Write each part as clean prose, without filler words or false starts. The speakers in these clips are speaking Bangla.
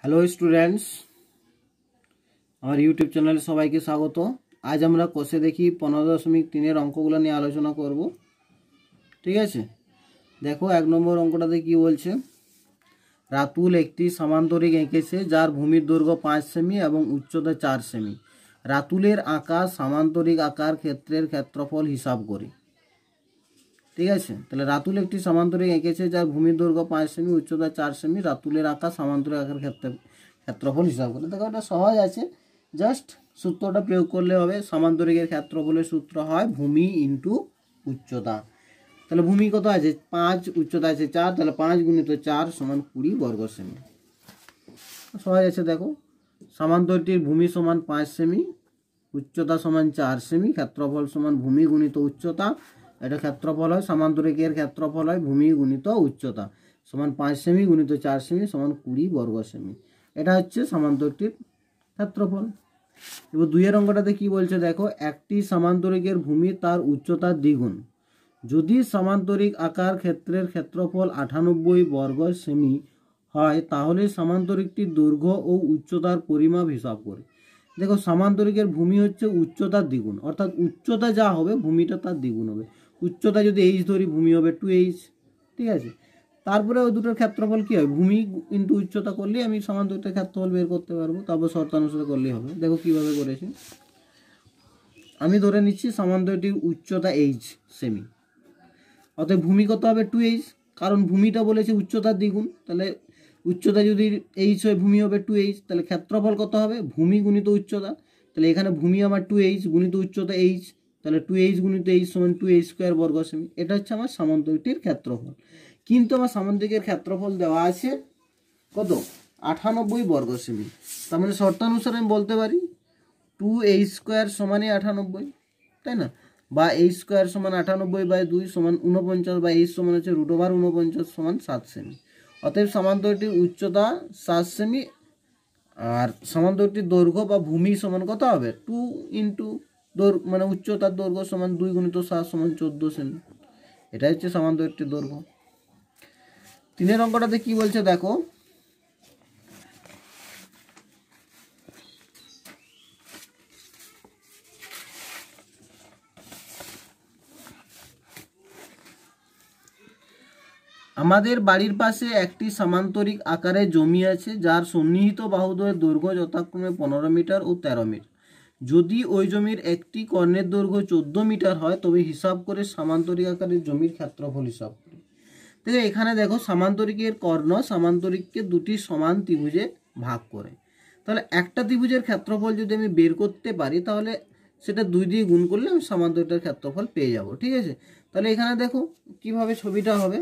হ্যালো স্টুডেন্টস, আমার ইউটিউব চ্যানেলে সবাইকে স্বাগত। আজ আমরা কোষে দেখি 15.3 অঙ্কগুলো নিয়ে আলোচনা করব। ঠিক আছে, দেখো 1 নম্বর অঙ্কটাতে কি বলছে। রাতুল একটি সমান্তরিক এঁকেছে যার ভূমির দৈর্ঘ্য 5 সেমি এবং উচ্চতা 4 সেমি। রাতুলের আঁকা সমান্তরিক আকার ক্ষেত্রের ক্ষেত্রফল হিসাব করি। ঠিক আছে, তাহলে রাতুল একটি সমান্তরিক এঁকেছে যার ভূমির দৈর্ঘ্য 5 সেমি উচ্চতা 4 সেমি। রাতুলের আঁকা সমান্তরিক আকার ক্ষেত্রফল হিসাব করে। দেখো এটা সহজ আছে, জাস্ট সূত্রটা প্রয়োগ করলে হবে। সমান্তরিকের ক্ষেত্রফলের সূত্র হয় ভূমি ইন্টু উচ্চতা। তাহলে ভূমি কত আছে 5, উচ্চতা আছে 4, তাহলে 5 গুণিত 4 সমান 20 বর্গ সেমি। সহজ আছে। দেখো সমান্তরটির ভূমি সমান 5 সেমি, উচ্চতা সমান 4 সেমি, ক্ষেত্রফল সমান ভূমি গুণিত উচ্চতা। এটা ক্ষেত্রফল হয়, সমান্তরিকের ক্ষেত্রফল হয় ভূমি গুণিত উচ্চতা সমান 5 সেমি গুণিত 4 সেমি সমান 20 বর্গ সেমি। এটা হচ্ছে সমান্তরটির ক্ষেত্রফল। এবার 2 অঙ্কটাতে কি বলছে দেখো, একটি সমান্তরিকের ভূমি তার উচ্চতার দ্বিগুণ যদি সমান্তরিক আকার ক্ষেত্রের ক্ষেত্রফল 98 বর্গ সেমি হয় তাহলে সমান্তরিকটির দৈর্ঘ্য ও উচ্চতার পরিমাপ হিসাব করে। দেখো সমান্তরিকের ভূমি হচ্ছে উচ্চতার দ্বিগুণ, অর্থাৎ উচ্চতা যা হবে ভূমিটা তার দ্বিগুণ হবে। উচ্চতা যদি h ধরি, ভূমি হবে 2h। ঠিক আছে, তারপরে ওই দুটোর ক্ষেত্রফল কি হবে, ভূমি ইন্টু উচ্চতা করলেই আমি সমান্তরিকের ক্ষেত্রফল বের করতে পারবো। তারপর শর্তানুসারে করলেই হবে। দেখো কিভাবে করেছি। আমি ধরে নিচ্ছি সমান্তরিকটির উচ্চতা h সেমি, অতএব ভূমি কত হবে 2h, কারণ ভূমিটা বলেছে উচ্চতার দ্বিগুণ। তাহলে উচ্চতা যদি h হয় ভূমি হবে 2h, তাহলে ক্ষেত্রফল কত হবে ভূমি গুণিত উচ্চতা। তাহলে এখানে ভূমি আমার 2h গুণিত উচ্চতা h, তাহলে 2h গুণিত h সমান 2h স্কোয়ার বর্গ সেমি। এটা হচ্ছে আমার সমান্তরিকটির ক্ষেত্রফল। কিন্তু আমার সমান্তরিকের ক্ষেত্রফল দেওয়া আছে কত 98 বর্গ সেমি। তার মানে শর্তানুসারে আমি বলতে পারি 2h স্কোয়ার সমানই 98, তাই না? বা h স্কোয়ার সমান 98/2 সমান 49, বা h সমান হচ্ছে √49 সমান 7 সেমি। অতএব সমান্তরিকটির উচ্চতা 7 সেমি আর সমান্তরিকটির দৈর্ঘ্য বা ভূমি সমান কত হবে 2 ইন্টু মানে উচ্চতার দৈর্ঘ্য সমান 2 গুণিত 7 সমান 14 সেমি। এটা হচ্ছে সমান্তরিকটির দৈর্ঘ্য। 3 অঙ্কটাতে কি বলছে দেখো, আমাদের বাড়ির পাশে একটি সমান্তরিক আকারে জমি আছে যার সন্নিহিত বাহুদ্বয়ের দৈর্ঘ্য যথাক্রমে 15 মিটার ও 13 মিটার। যদি ওই জমির একটি কর্ণের দৈর্ঘ্য 14 মিটার হয় তবে হিসাব করে সমান্তরিক আকারের জমির ক্ষেত্রফল হিসাব করে। দেখো এখানে দেখো সমান্তরিকের কর্ণ সমান্তরিককে দুটি সমান ত্রিভুজে ভাগ করে। তাহলে একটা ত্রিভুজের ক্ষেত্রফল যদি আমি বের করতে পারি তাহলে সেটা 2 দিয়ে গুণ করলে আমি সমান্তরিকটার ক্ষেত্রফল পেয়ে যাব। ঠিক আছে, তাহলে এখানে দেখো কিভাবে ছবিটা হবে।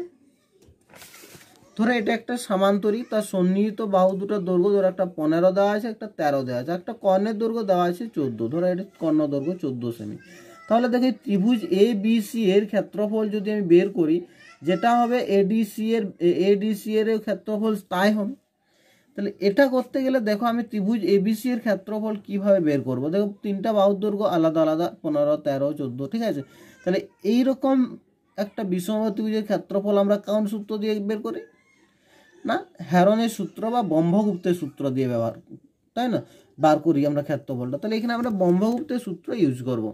ধরো এটা একটা সমান্তরিক, তার সন্নিহিত বাহু দুটোর দৈর্ঘ্য ধরো একটা 15 দেওয়া আছে, একটা 13 দেওয়া আছে, একটা কর্ণের দৈর্ঘ্য দেওয়া আছে 14। ধরো এটা কর্ণ দৈর্ঘ্য 14 সেমি। তাহলে দেখো ত্রিভুজ ABC এর ক্ষেত্রফল যদি আমি বের করি, যেটা হবে ADC এর ক্ষেত্রফল তাই হবে। তাহলে এটা করতে গেলে দেখো আমি ত্রিভুজ ABC এর ক্ষেত্রফল কিভাবে বের করব। দেখো তিনটা বাহুর দৈর্ঘ্য আলাদা আলাদা, 15, 13, 14। ঠিক আছে, তাহলে এইরকম একটা বিষমবাহু ত্রিভুজের ক্ষেত্রফল আমরা কোন সূত্র দিয়ে বের করি না, হেরনের সূত্র বা ব্রহ্মগুপ্তের সূত্র দিয়ে ব্যবহার, তাই না, বার করি আমরা ক্ষেত্রফলটা। তাহলে এখানে আমরা ব্রহ্মগুপ্তের সূত্র ইউজ করব।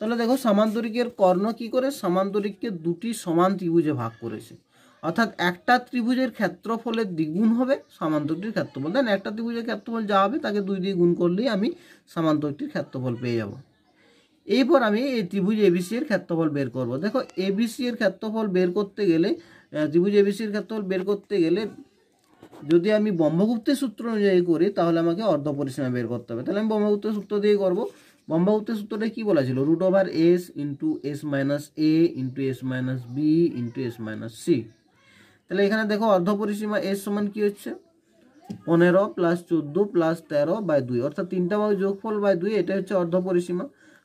তাহলে দেখো সমান্তরিকের কর্ণ কি করে সমান্তরিককে দুটি সমান ত্রিভুজে ভাগ করেছে, অর্থাৎ একটা ত্রিভুজের ক্ষেত্রফলের দ্বিগুণ হবে সমান্তরিকটির ক্ষেত্রফল। দেন একটা ত্রিভুজের ক্ষেত্রফল যা হবে তাকে 2 দিয়ে গুণ করলেই আমি সমান্তরিকটির ক্ষেত্রফল পেয়ে যাব। এরপর আমি এই ত্রিভুজ ABC এর ক্ষেত্রফল বের করব। দেখো ABC এর ক্ষেত্রফল বের করতে গেলে, ত্রিভুজ ABC এর ক্ষেত্রফল বের করতে গেলে যদি আমি ব্রহ্মগুপ্তের সূত্র অনুযায়ী করি তাহলে আমাকে অর্ধ পরিসীমা বের করতে হবে। তাহলে আমি ব্রহ্মগুপ্তের সূত্র দিয়ে করব। ব্রহ্মগুপ্তের সূত্রটা কি বলা ছিল, √S into S minus A into S minus B into S minus C। তাহলে এখানে দেখো অর্ধ পরিসীমা S সমান কি হচ্ছে 15 প্লাস 14 প্লাস 13/2, অর্থাৎ তিনটা বাহু যোগফল বাই 2, এটা হচ্ছে অর্ধ পরিসীমা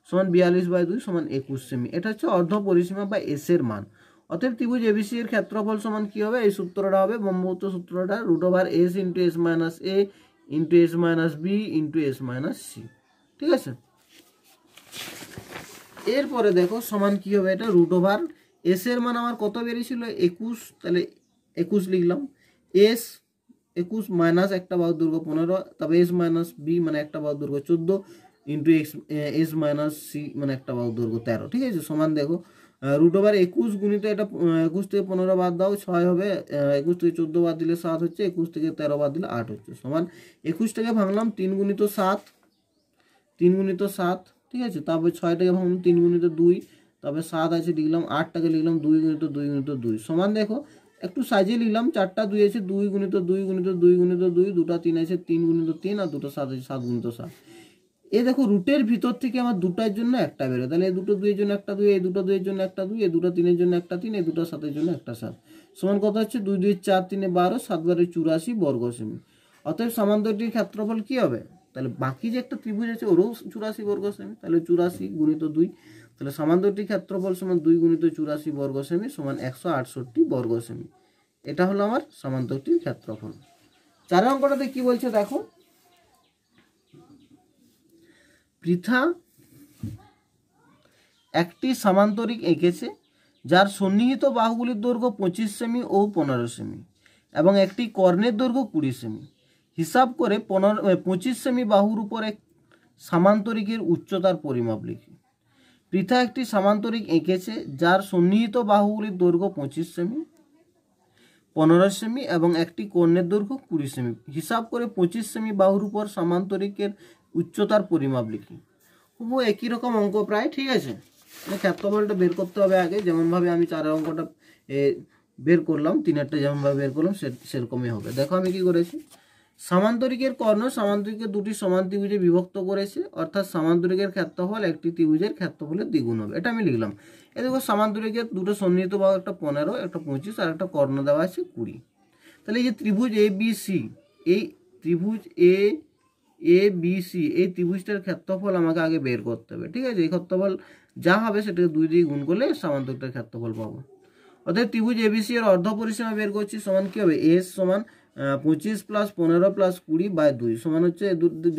সমান 42/2 সমান 21 সেমি। এটা হচ্ছে অর্ধ পরিসীমা বা S এর মান। অতএব ত্রিভুজ ABC এর ক্ষেত্রফল সমান কি হবে, এই সূত্রটা হবে ব্রহ্মগুপ্ত সূত্রটা √S into S minus A into S minus B into S minus C। ঠিক আছে, এরপরে দেখো সমান কি হবে, এটা √S এর মান আমার কত বেরিয়েছিল 21, তাহলে 21 লিখলাম। S 21 মাইনাস একটা বাহুর দৈর্ঘ্য 15, তারপর এস মাইনাস বি মানে একটা বাহুর দৈর্ঘ্য 14 ইন্টু এস মাইনাস সি মানে একটা বাহুর দৈর্ঘ্য 13। ঠিক আছে, সমান দেখো রুট ওভার 21 গুণিত এটা 21 থেকে 15 বাদ দাও 6 হবে, 21 থেকে 14 বাদ দিলে 7 হচ্ছে, 21 থেকে 13 বাদ দিলে 8 হচ্ছে, সমান 21 টাকে ভাঙলাম 3 গুণিত 7, 3 গুণিত 7। ঠিক আছে, তারপর 6 টাকে ভাঙলাম 3 গুণিত 2, তারপরে 7 আছে লিখলাম, 8 টাকে লিখলাম 2 গুণিত 2 গুণিত 2, সমান দেখো একটু সাজিয়ে লিখলাম, 4টা 2 আছে 2 গুণিত 2 গুণিত 2 গুণিত 2, 2টা 3 আছে 3 গুণিত 3, আর 2টা 7 আছে 7 গুণিত 7। এ দেখো রুটের ভিতর থেকে আমার দুটার জন্য একটা বেরো, তাহলে এই দুটো 2 এর জন্য একটা 2, এই দুটো 2 এর জন্য একটা 2, এই দুটো 3 এর জন্য একটা 3, এই দুটো 7 এর জন্য একটা 7, সমান কত হচ্ছে 2 2 4 3 12, 7 12 84 বর্গ সেমি। অতএব সমান্তরালটির ক্ষেত্রফল কি হবে, তাহলে বাকি যে একটা ত্রিভুজ আছে ওরও 84 বর্গ সেমি, তাহলে 84 গুণিত 2, তাহলে সমান্তরালটির ক্ষেত্রফল সমান 2 গুণিত 84 বর্গ সেমি সমান 168 বর্গ সেমি। এটা হলো আমার সমান্তরালটির ক্ষেত্রফল। 4 অঙ্কটাতে কি বলছে দেখো, পৃথা একটি সমান্তরিক এঁকেছে যার সন্নিহিত বাহুগুলির দৈর্ঘ্য 25 সেমি ও 15 সেমি এবং একটি কর্ণের দৈর্ঘ্য 20 সেমি। হিসাব করে 25 সেমি বাহুর উপর এক সমান্তরিকের উচ্চতার পরিমাপ লিখি। পৃথা একটি সমান্তরিক এঁকেছে যার সন্নিহিত বাহুগুলির দৈর্ঘ্য 25 সেমি, 15 সেমি এবং একটি কর্ণের দৈর্ঘ্য 20 সেমি। হিসাব করে 25 সেমি বাহুর উপর সমান্তরিকের উচ্চতার পরিমাপ লিখি। হুবহু একই রকম অঙ্ক প্রায়। ঠিক আছে, ক্ষেত্রফলটা বের করতে হবে আগে, যেমনভাবে আমি 4 অঙ্কটা বের করলাম, 3-এরটা যেমনভাবে বের করলাম সেরকমই হবে। দেখো আমি কি করেছি, সমান্তরিকের কর্ণ সমান্তরিকের দুটি সমান ত্রিভুজে বিভক্ত করেছে, অর্থাৎ সমান্তরিকের ক্ষেত্রফল একটি ত্রিভুজের ক্ষেত্রফলের দ্বিগুণ হবে, এটা আমি লিখলাম। এই দেখো সমান্তরিকের দুটো সন্নিহিত বাহু, একটা 15, একটা 25 আর একটা কর্ণ দেওয়া আছে 20। তাহলে এই যে ত্রিভুজ এ বি সি, এই ত্রিভুজ এ বি সি এই ত্রিভুজটার ক্ষেত্রফল আমাকে আগে বের করতে হবে। ঠিক আছে, এই ক্ষেত্রফল যা হবে সেটাকে 2 দিয়ে গুণ করলে সমান্তরিকটার ক্ষেত্রফল পাবো। অর্থাৎ ত্রিভুজ এবিসি এর অর্ধ পরিসীমা বের করছি, সমান কি হবে, এস সমান 25 প্লাস 15 প্লাস 20 বাই 2 সমান হচ্ছে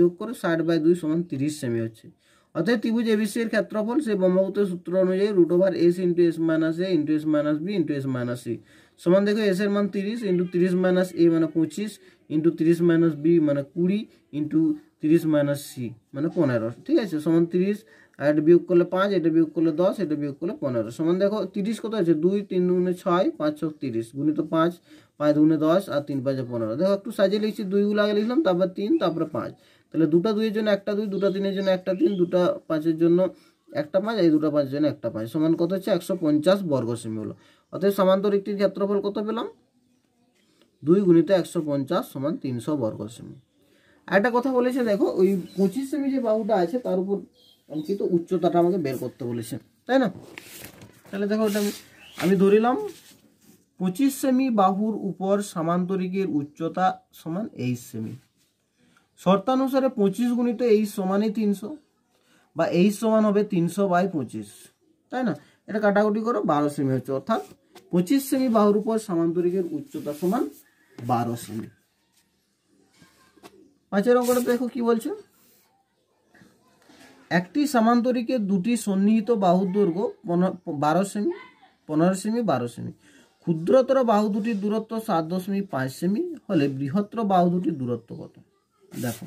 যোগ করে 60/2 সমান 30 সেমি হচ্ছে। অর্থাৎ ত্রিভুজ এবিসি এর ক্ষেত্রফল সেই ব্রহ্মপুত্রের সূত্র অনুযায়ী root over S into S minus A into S minus B into S minus C সমান দেখো এস এর মান 30 ইন্টু 30 মাইনাস এ মানে 25 ইন্টু 30 মাইনাস বি মানে 20 ইন্টু 30 মাইনাস সি মানে 15। ঠিক আছে, সমান 30, আর এটা বিয়োগ করলে 5, এটা বিয়োগ করলে 10, এটা বিয়োগ করলে 15, সমান দেখো 30 কত আছে 2 3 দুগুণে 6 5 6 30 গুণিত 5 5 দুগুণে 10 আর 3 5 15। দেখো একটু সাজিয়ে লিখছি, 2 গুলো আগে লিখলাম, তারপর 3, তারপরে 5, তাহলে দুটো 2 এর জন্য একটা 2, দুটো 3 এর জন্য একটা 3, দুটো 5 এর জন্য একটা 5, এই দুটো 5 এর জন্য একটা 5, সমান কত হচ্ছে 150 বর্গ সেমি হলো। অতএব সমান্তরিকটির ক্ষেত্রফল কত পেলাম, 2 গুণিত 150 সমান 300 বর্গ সেমি। একটা কথা বলেছে দেখো, ওই 25 সেমি যে বাহুটা আছে তার উপর অঙ্কিত উচ্চতাটা আমাকে বের করতে বলেছে, তাই না? তাহলে দেখো ওটা আমি ধরিলাম 25 সেমি বাহুর উপর সমান্তরিকের উচ্চতা সমান 8 সেমি। শর্তানুসারে 25 গুণিত 8 সমানই 300, বা 8 সমান হবে 300/25, তাই না? এটা কাটাকুটি করো, 12 সেমি হচ্ছে, অর্থাৎ 25 সেমি বাহুর উপর সমান্তরিকের উচ্চতা সমান 12 সেমি। 5 অঙ্কটা দেখো কি বলছে, একটি সমান্তরিকের দুটি সন্নিহিত বাহুর দৈর্ঘ্য 12 সেমি, 15 সেমি, 12 সেমি। ক্ষুদ্রতর বাহু দুটির দূরত্ব 7.5 সেমি হলে বৃহত্তর বাহু দুটির দূরত্ব কত? দেখো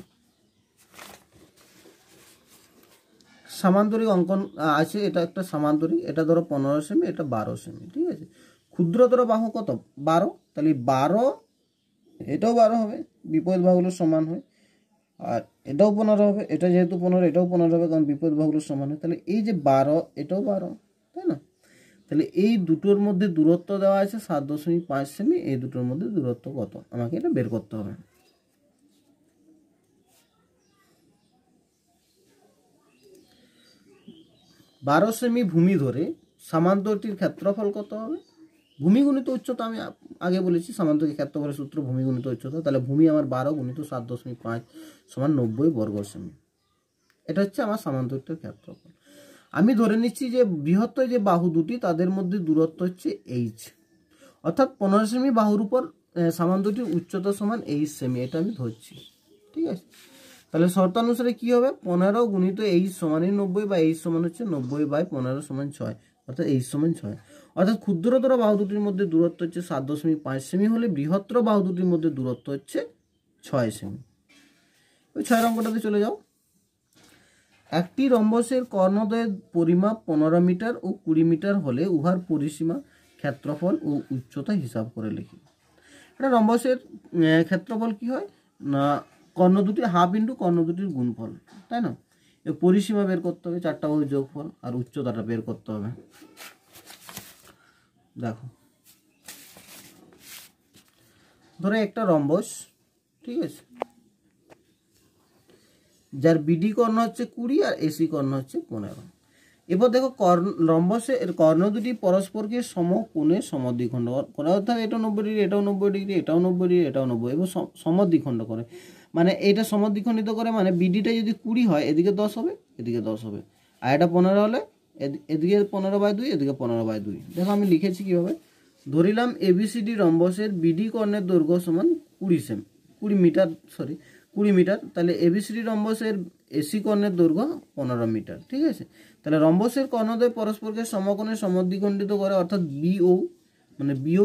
সমান্তরিক অঙ্কন আছে, এটা একটা সমান্তরিক, এটা ধরো 15 সেমি, এটা 12 সেমি। ঠিক আছে, ক্ষুদ্রতর বাহু কত 12, তাহলে 12, এটাও 12 হবে, বিপরীত বাহুগুলো সমান হয়, আর এটাও 15 হবে, এটা যেহেতু 15 এটাও 15 হবে, কারণ বিপরীত বাহুগুলো সমান হয়। তাহলে এই যে 12 এটাও 12, তাই না? তাহলে এই দুটোর মধ্যে দূরত্ব দেওয়া আছে 7.5 সেমি, এই দুটোর মধ্যে দূরত্ব কত আমাকে এটা বের করতে হবে। বারো সেমি ভূমি ধরে সমান্তরটির ক্ষেত্রফল কত হবে? ভূমি গুণিত উচ্চতা, আমি আগে বলেছি সমান্তরিক ক্ষেত্রফলের সূত্র ভূমি গুণিত উচ্চতা, তাহলে ভূমি আমার 12 গুণিত 7.5 সমান 90 বর্গ সেমি। এটা হচ্ছে আমার সমান্তরিকের ক্ষেত্রফল। আমি ধরে নিচ্ছি যে বৃহত্তর যে বাহু দুটি তাদের মধ্যে দূরত্ব হচ্ছে এইচ, অর্থাৎ 15 সেমি বাহুর উপর সমান্তরটির উচ্চতা সমান 8 সেমি, এটা আমি ধরছি। ঠিক আছে, তাহলে শর্তানুসারে কি হবে, 15 গুণিত এইচ সমানই 90, বা এইচ সমান হচ্ছে 90/15 সমান 6, অর্থাৎ h সমান 6। অর্থাৎ ক্ষুদ্রতর বাহু দুটির মধ্যে দূরত্ব হচ্ছে 7.5 সেমি হলে বৃহত্তর বাহু দুটির মধ্যে দূরত্ব হচ্ছে 6 সেমি। ওই 6 অঙ্কটাতে চলে যাও। একটি রম্বসের কর্ণদ্বয়ের পরিমাপ 15 মিটার ও 20 মিটার হলে উহার পরিসীমা, ক্ষেত্রফল ও উচ্চতা হিসাব করে লিখি। এটা রম্বসের ক্ষেত্রফল কি হয় না, কর্ণ দুটি হাফ ইন্টু কর্ণ দুটির গুণফল, তাই না? পরিসীমা বের করতে হবে, 4টা বাহুর যোগফল, আর উচ্চতাটা বের করতে হবে। দেখো, ধরো একটা রম্বস, ঠিক আছে, যার বিডি কর্ণ হচ্ছে 20 আর এসি কর্ণ হচ্ছে 15। এবার দেখো রম্বসের কর্ণ দুটি পরস্পরকে সমকোণে সমদ্বিখণ্ড করে, অর্থাৎ এটা 90 ডিগ্রি, এটাও 90 ডিগ্রি, এটাও 90 ডিগ্রি, এটাও 90, এবং সমদ্বিখণ্ড করে। মানে এটা সমদ্বিখণ্ডিত করে, মানে বিডিটা যদি 20 হয় এদিকে 10 হবে, এদিকে 10 হবে, আর এটা 15 হলে এদিকে 15/2, এদিকে 15/2। দেখো আমি লিখেছি কীভাবে। ধরিলাম এবিসিডি রম্বসের বিডি কর্ণের দৈর্ঘ্য সমান 20 মিটার, তাহলে এবিসিডি রম্বসের এসি কর্ণের দৈর্ঘ্য 15 মিটার, ঠিক আছে। তাহলে রম্বসের কর্ণদ্বয় পরস্পরকে সমকোণে সমদ্বিখণ্ডিত করে, অর্থাৎ বিও মানে বিও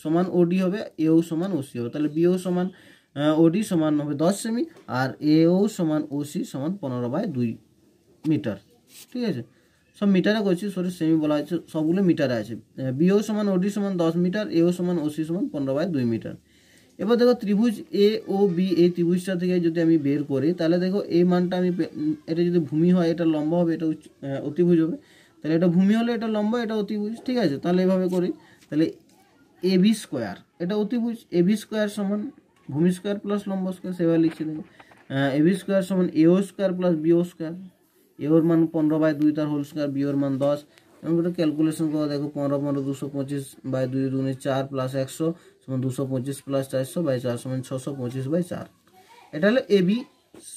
সমান ওডি হবে, এও সমান ওসি হবে। তাহলে বিও সমান ওডি সমান হবে 10 সেমি, আর এও সমান ওসি সমান 15/2 মিটার, ঠিক আছে। সব মিটারে করছি, সরি সেমি বলা হয়েছে, সবগুলো মিটারে আছে। বিও সমান ওডি সমান 10 মিটার, এও সমান ওসি সমান 15/2 মিটার। এবার দেখো ত্রিভুজ এ ও বি, এই ত্রিভুজটা থেকে যদি আমি বের করি, তাহলে দেখো এই মানটা আমি, এটা যদি ভূমি হয় এটা লম্ব হবে, এটা অতিভুজ হবে। তাহলে এটা ভূমি হলে এটা লম্ব, এটা অতিভুজ, ঠিক আছে। তাহলে এভাবে করি, তাহলে এ বি স্কোয়ার, এটা অতিভুজ, এ বি স্কোয়ার সমান ভূমি স্কোয়ার প্লাস লম্ব স্কোয়ার, সেভাবে লিখছি। দেখো এ বি স্কোয়ার সমান এও স্কোয়ার প্লাস বিও স্কোয়ার, এওর মান 15/2 তার হোল স্কোয়ার, বিওর মান 10। এবং এটা ক্যালকুলেশন করে দেখো, 15 225/2 × 4 প্লাস 100 সমান 225 প্লাস 400/4 সমান 625/4। এটা হলো এবি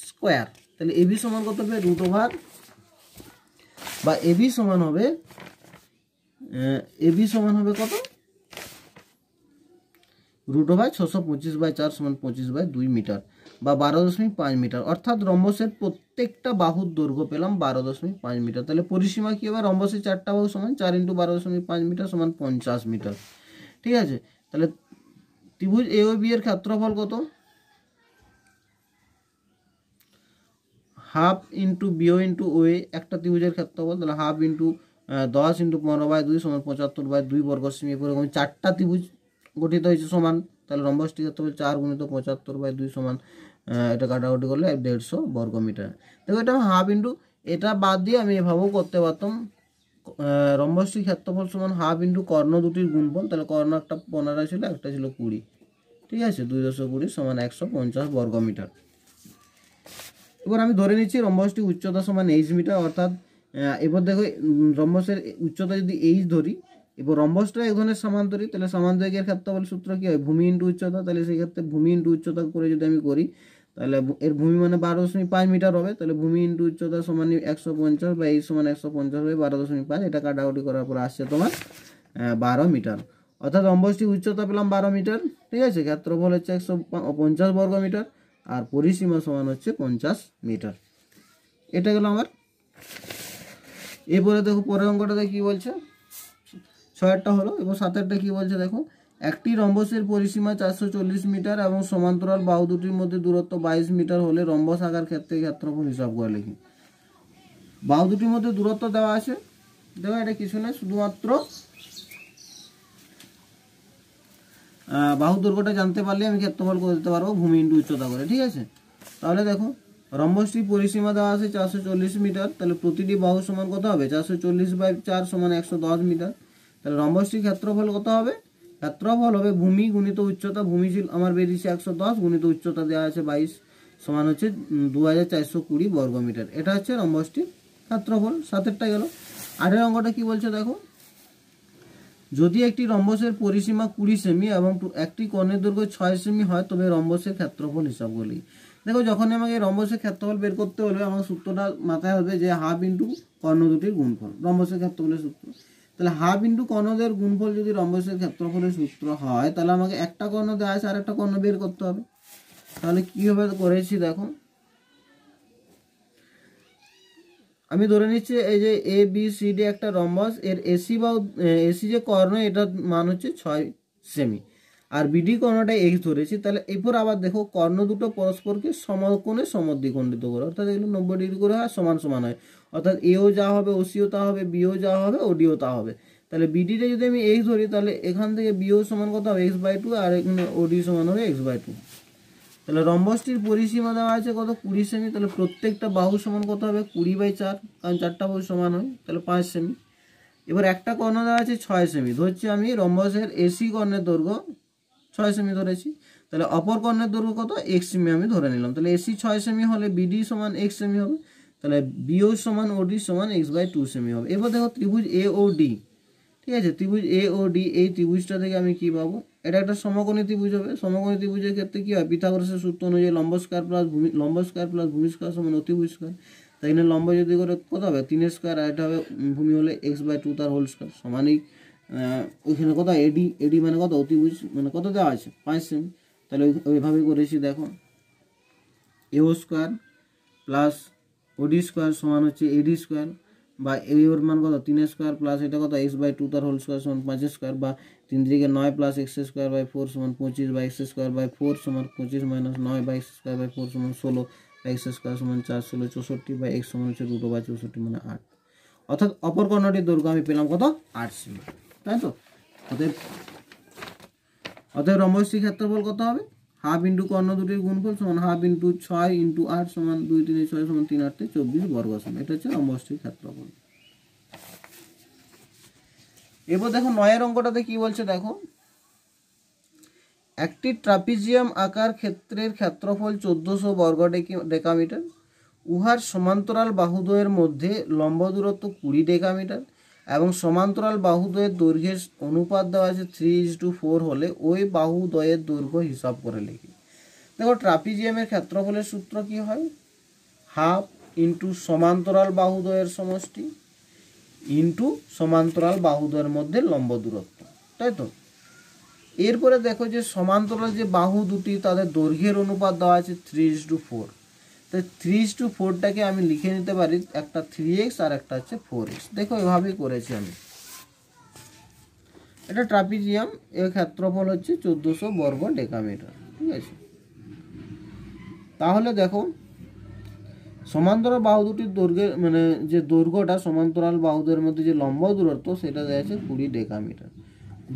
স্কোয়ার। তাহলে এবি সমান কত হবে, √, বা এবি সমান হবে কত, √625/4 সমান 25/2 মিটার, বা 12.5 মিটার। অর্থাৎ রম্বসের প্রত্যেকটা বাহুর দৈর্ঘ্য পেলাম 12.5 মিটার। তাহলে পরিসীমা কি হবে, রম্বসের 4টা বাহু সমান 4 × 12.5 মিটার সমান 50 মিটার, ঠিক আছে। তাহলে ত্রিভুজ এ ও বি এর ক্ষেত্রফল কত, হাফ ইন্টু বিও ইন্টু ও এ, একটা ত্রিভুজের ক্ষেত্রফল, তাহলে হাফ ইন্টু 10 × 15/2 সমান 75/2 বর্গ সেমি। এরকম 4টা ত্রিভুজ গঠিত হয়েছে সমান, তাহলে রম্বসটি ক্ষেত্রফল 4 × 75/2 সমান, এটা কাটাকুটি করলে 150 বর্গ মিটার। দেখো এটা হাফ ইন্টু, এটা বাদ দিয়ে আমি এভাবেও করতে পারতাম, রম্বসটির ক্ষেত্রফল সমান হাফ ইন্টু কর্ণ দুটির গুণফল, তাহলে কর্ণ একটা 15 ছিল, একটা ছিল 20, ঠিক আছে। 220 সমান 150 বর্গ মিটার। এবার আমি ধরে নিচ্ছি রম্বসটির উচ্চতা সমান h মিটার, অর্থাৎ এবার দেখো রম্বসের উচ্চতা যদি h ধরি, এবার রম্বসটা এক ধরনের সমান্তরিক, তাহলে সমান্তরিকের ক্ষেত্রফল সূত্র কি হয়, ভূমি ইন্টু উচ্চতা। তাহলে সেই ক্ষেত্রে ভূমি ইন্টু উচ্চতা করে যদি আমি করি, তাহলে এর ভূমি মানে 12.5 মিটার হবে, তাহলে ভূমি ইন্টু উচ্চতা সমান 150, বা h সমান 150 হবে, 12.5, এটা কাটাকুটি করার পর আসছে তোমার 12 মিটার। অর্থাৎ রম্বসটির উচ্চতা পেলাম 12 মিটার, ঠিক আছে। ক্ষেত্রফল হচ্ছে 150 বর্গ মিটার, আর পরিসীমা সমান হচ্ছে 50 মিটার। এটা গেল আমার। এরপরে দেখো পরের অঙ্কটাতে কি বলছে, 6টা হলো। এবং 7টা কি বলছে দেখো, একটি রম্বসের পরিসীমা 440 মিটার এবং সমান্তরাল বাহু দুটির মধ্যে দূরত্ব 22 মিটার হলে রম্বস আকার ক্ষেত্রে ক্ষেত্রফল হিসাব করে লিখি। বাহু দুটির মধ্যে দূরত্ব দেওয়া আছে, দেখো এটা কিছু না, শুধুমাত্র বাহু দৈর্ঘ্যটা জানতে পারলে আমি ক্ষেত্রফল করে দিতে পারবো ভূমি ইন্টু উচ্চতা করে, ঠিক আছে। তাহলে দেখো রম্বসটির পরিসীমা দেওয়া আছে 440 মিটার, তাহলে প্রতিটি বাহু সমান কত হবে, 440/4 সমান 110 মিটার। তাহলে রম্বসটির ক্ষেত্রফল কত হবে, ক্ষেত্রফল হবে ভূমি গুণিত উচ্চতা, ভূমি ছিল আমার বেরিয়েছে 110, গুণিত উচ্চতা দেওয়া আছে 22, সমান হচ্ছে 2420 বর্গ মিটার। এটা হচ্ছে রম্বসটির ক্ষেত্রফল। 7টা গেল। 8এর অঙ্কটা কি বলছে দেখো, যদি একটি রম্বসের পরিসীমা 20 সেমি এবং একটি কর্ণের দৈর্ঘ্য 6 সেমি হয়, তবে রম্বসের ক্ষেত্রফল হিসাব করি। দেখো যখন আমাকে রম্বসের ক্ষেত্রফল বের করতে হলে আমার সূত্রটা মাথায় হবে যে হাফ ইন্টু কর্ণ দুটির গুণফল, রম্বসের ক্ষেত্রফলের সূত্র। তাহলে হাফ ইন্টু কর্ণদের গুণফল যদি রম্বসের ক্ষেত্রফলের সূত্র হয়, তাহলে আমাকে একটা কর্ণ দেওয়া আছে আর একটা কর্ণ বের করতে হবে। তাহলে কীভাবে করেছি দেখো, আমি ধরে নিচ্ছি এই যে এ বি সি ডি একটা রম্বস, এর এসি বা এসি যে কর্ণ এটার মান হচ্ছে 6 সেমি, আর বিডি কর্ণটা এক্স ধরেছি। তাহলে এরপর আবার দেখো কর্ণ দুটো পরস্পরকে সমকোণে সমদ্বিখণ্ডিত করে, অর্থাৎ এগুলো 90 ডিগ্রি করে হয়, সমান সমান হয়, অর্থাৎ এও যা হবে ওসিও তা হবে, বিও যা হবে ওডিও তা হবে। তাহলে বিডিটা যদি আমি এক্স ধরি তাহলে এখান থেকে বিও সমান কত হবে x/2, আর এখানে ওডি সমান হবে x/2। তাহলে রম্বসটির পরিসীমা দেওয়া আছে কত 20 সেমি, তাহলে প্রত্যেকটা বাহু সমান কত হবে 20/4, কারণ 4টা বাহু সমান হয়, তাহলে 5 সেমি। এবার একটা কর্ণ দেওয়া আছে 6 সেমি, ধরছি আমি রম্বসের এসি কর্ণের দৈর্ঘ্য 6 সেমি ধরেছি, তাহলে অপর কর্ণের দৈর্ঘ্য কত x সেমি আমি ধরে নিলাম। তাহলে এসি 6 সেমি হলে বিডি সমান x সেমি হবে, তাহলে বিও সমান ওডি সমান x/2 সেমি হবে। এবার দেখো ত্রিভুজ এ ও ডি, ঠিক আছে, ত্রিভুজ এ ও ডি, এই ত্রিভুজটা থেকে আমি কি পাবো, এটা একটা সমকোণী ত্রিভুজ হবে। সমকোণী ত্রিভুজের ক্ষেত্রে কি হয়, পিথাগোরাসের সূত্র অনুযায়ী লম্ব স্কয়ার প্লাস ভূমি স্কয়ার সমান অতিভুজ স্কয়ার। তাই এখানে লম্ব যদি করে কত হবে 3 স্কয়ার, আর এটা হবে ভূমি হলে x/2 তার হোল স্কয়ার সমানই ওইখানে কত এডি, এডি মানে কত অতিভুজ মানে কত দেওয়া আছে 5 সেমি। তাহলে ওইভাবে করেছি, দেখো এও স্কয়ার প্লাস ওডি স্কয়ার সমান হচ্ছে এডি স্কয়ার, বা এই ওর মান কত 3 স্কয়ার প্লাস এটা কত x/2 তার হোল স্কয়ার সমান 5 স্কয়ার, বা 3 থেকে 9 প্লাস x স্কয়ার বাই 4 সমান 25, বা x স্কয়ার বাই 4 সমান 25 মাইনাস 9 বা x স্কয়ার বাই 4 সমান 16, বা x স্কয়ার সমান 4 16 64, বা x সমান হচ্ছে √64 মানে 8। অর্থাৎ অপর কর্ণটির দৈর্ঘ্য আমি পেলাম কত 8 সেমি, তাই তো। অতএব রম্বসটির ক্ষেত্রফল কত হবে, হাফ ইন্টু কর্ণ দুটির গুণফল সমান হাফ ইন্টু 6 ইন্টু 8 সমান 2 3 6 সমান 3 8 24 বর্গ সেমি। এটা হচ্ছে রম্বসটির ক্ষেত্রফল। এবার দেখো 9 এর অঙ্কটাতে কি বলছে, দেখো একটি ট্রাপিজিয়াম আকার ক্ষেত্রের ক্ষেত্রফল 1400 বর্গ ডেকামিটার, উহার সমান্তরাল বাহুদ্বয়ের মধ্যে লম্ব দূরত্ব 20 ডেকামিটার এবং সমান্তরাল বাহুদ্বয়ের দৈর্ঘ্যের অনুপাত দেওয়া আছে 3:4 হলে ওই বাহুদ্বয়ের দৈর্ঘ্য হিসাব করে লিখি। দেখো ট্রাপিজিয়ামের ক্ষেত্রফলের সূত্র কি হয়, হাফ ইন্টু সমান্তরাল বাহুদ্বয়ের সমষ্টি ইন্টু সমান্তরাল বাহুদ্বয়ের মধ্যে লম্ব দূরত্ব, তাই তো। এরপরে দেখো যে সমান্তরাল যে বাহু দুটি তাদের দৈর্ঘ্যের অনুপাত দেওয়া আছে 3:4, তাই 3:4টাকে আমি লিখে নিতে পারি একটা 3x আর একটা হচ্ছে 4x। দেখো এভাবেই করেছি আমি। এটা ট্রাপিজিয়াম, এর ক্ষেত্রফল হচ্ছে 1400 বর্গ ডেকামিটার, ঠিক আছে। তাহলে দেখো সমান্তরাল বাহু দুটির দৈর্ঘ্যের মানে যে দৈর্ঘ্যটা সমান্তরাল বাহুদের মধ্যে যে লম্ব দূরত্ব সেটা দেওয়া আছে 20 ডেকামিটার।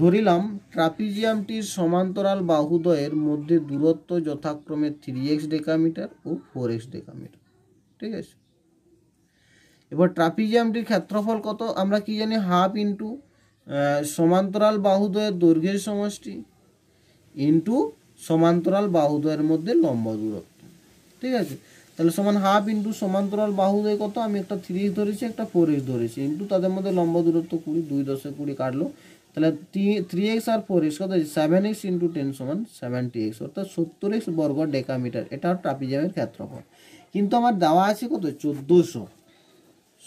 ধরিলাম ট্রাপিজিয়ামটির সমান্তরাল বাহুদ্বয়ের মধ্যে দূরত্ব যথাক্রমে 3x ডেকামিটার ও 4x ডেকামিটার, ঠিক আছে। এবার ট্রাপিজিয়ামটির ক্ষেত্রফল কত আমরা কি জানি, হাফ ইন্টু সমান্তরাল বাহুদ্বয়ের দৈর্ঘ্যের সমষ্টি ইন্টু সমান্তরাল বাহুদ্বয়ের মধ্যে লম্ব দূরত্ব, ঠিক আছে। তাহলে সমান হাফ ইন্টু সমান্তরাল বাহুদ্বয় কত, আমি একটা 3x ধরেছি একটা 4x ধরেছি, ইন্টু তাদের মধ্যে লম্ব দূরত্ব 20, 2 10 20 কাটলো, তাহলে 3x আর 4x কত 7x ইন্টু 10 সমান 70x, অর্থাৎ 70x বর্গ ডেকামিটার। এটা ট্রাপিজিয়ামের ক্ষেত্রফল। কিন্তু আমার দেওয়া আছে কত 1400,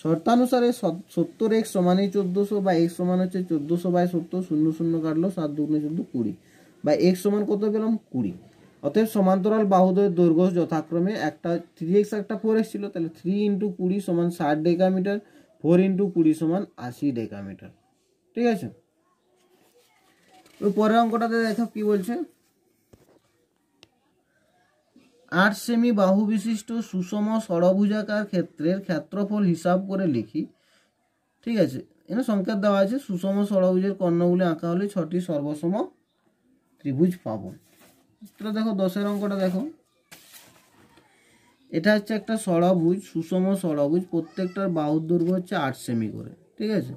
শর্তানুসারে 70x সমানই 1400, বা x সমান হচ্ছে 1400/70, 0 0 কাটলো 7 2 14 20, বা x সমান কত পেলাম 20। অতএব সমান্তরাল বাহুদ্বয়ের দৈর্ঘ্য যথাক্রমে একটা 3x একটা 4x ছিল, তাহলে 3 × 20 সমান 60 ডেকামিটার, 4 × 20 সমান 80 ডেকামিটার, ঠিক আছে। ওই পরের অঙ্কটাতে দেখো কি বলছে, 8 সেমি বাহু বিশিষ্ট সুষম ষড়ভুজাকার ক্ষেত্রের ক্ষেত্রফল হিসাব করে লিখি, ঠিক আছে। এখানে সংকেত দেওয়া আছে সুষম ষড়ভুজের কর্ণগুলি আঁকা হলে 6টি সর্বসম ত্রিভুজ পাবো। তাহলে দেখো 10 এর অঙ্কটা দেখো, এটা হচ্ছে একটা ষড়ভুজ, সুষম ষড়ভুজ, প্রত্যেকটার বাহুর দৈর্ঘ্য হচ্ছে 8 সেমি করে, ঠিক আছে।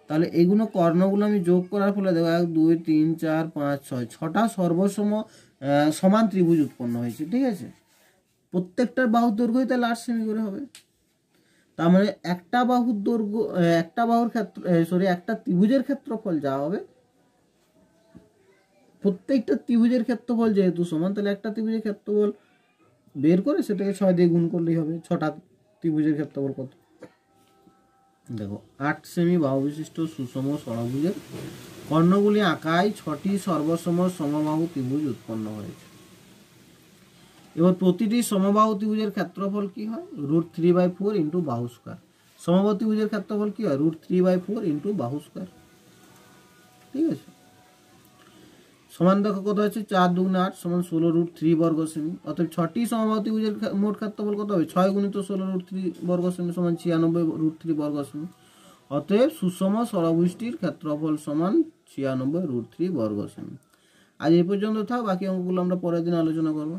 তাহলে এইগুলো কর্ণগুলো আমি যোগ করার ফলে দেখো 1 2 3 4 5 6 6টা সর্বসম সমান ত্রিভুজ উৎপন্ন হয়েছে, ঠিক আছে। প্রত্যেকটার বাহুর দৈর্ঘ্যই তাহলে 8 সেমি করে হবে। তার মানে একটা বাহুর দৈর্ঘ্য একটা বাহুর ক্ষেত্র একটা ত্রিভুজের ক্ষেত্রফল যা হবে, প্রত্যেকটা ত্রিভুজের ক্ষেত্রফল যেহেতু সমান, তাহলে একটা ত্রিভুজের ক্ষেত্রফল বের করে সেটাকে 6 দিয়ে গুণ করলেই হবে 6টা ত্রিভুজের ক্ষেত্রফল কত। দেখো 8 সেমি বাহু বিশিষ্ট সুষম ষড়ভুজের কর্ণগুলি আঁকায় 6টি সর্বসম সমবাহু ত্রিভুজ উৎপন্ন হয়েছে। এবার প্রতিটি সমবাহু ত্রিভুজের ক্ষেত্রফল কি হয়, √3/4 ইন্টু বাহু স্কয়ার। সমবাহুভুজের ক্ষেত্রফল কি হয় √3/4 ইন্টু বাহু স্কয়ার। ঠিক আছে, সমান দেখো কত হচ্ছে 4 × 2 = 8 সমান 16 √3 বর্গ সেমি। অতএব 6টি সমবাহুভুজের মোট ক্ষেত্রফল কত হবে 6 × 16 √3 বর্গ সেমি সমান 96 √3 বর্গ সেমি। অতএব সুষম ষড়ভুজটির ক্ষেত্রফল সমান 96 √3 বর্গ সেমি। আজ এই পর্যন্ত থাক, বাকি অঙ্কগুলো আমরা পরের দিন আলোচনা করব।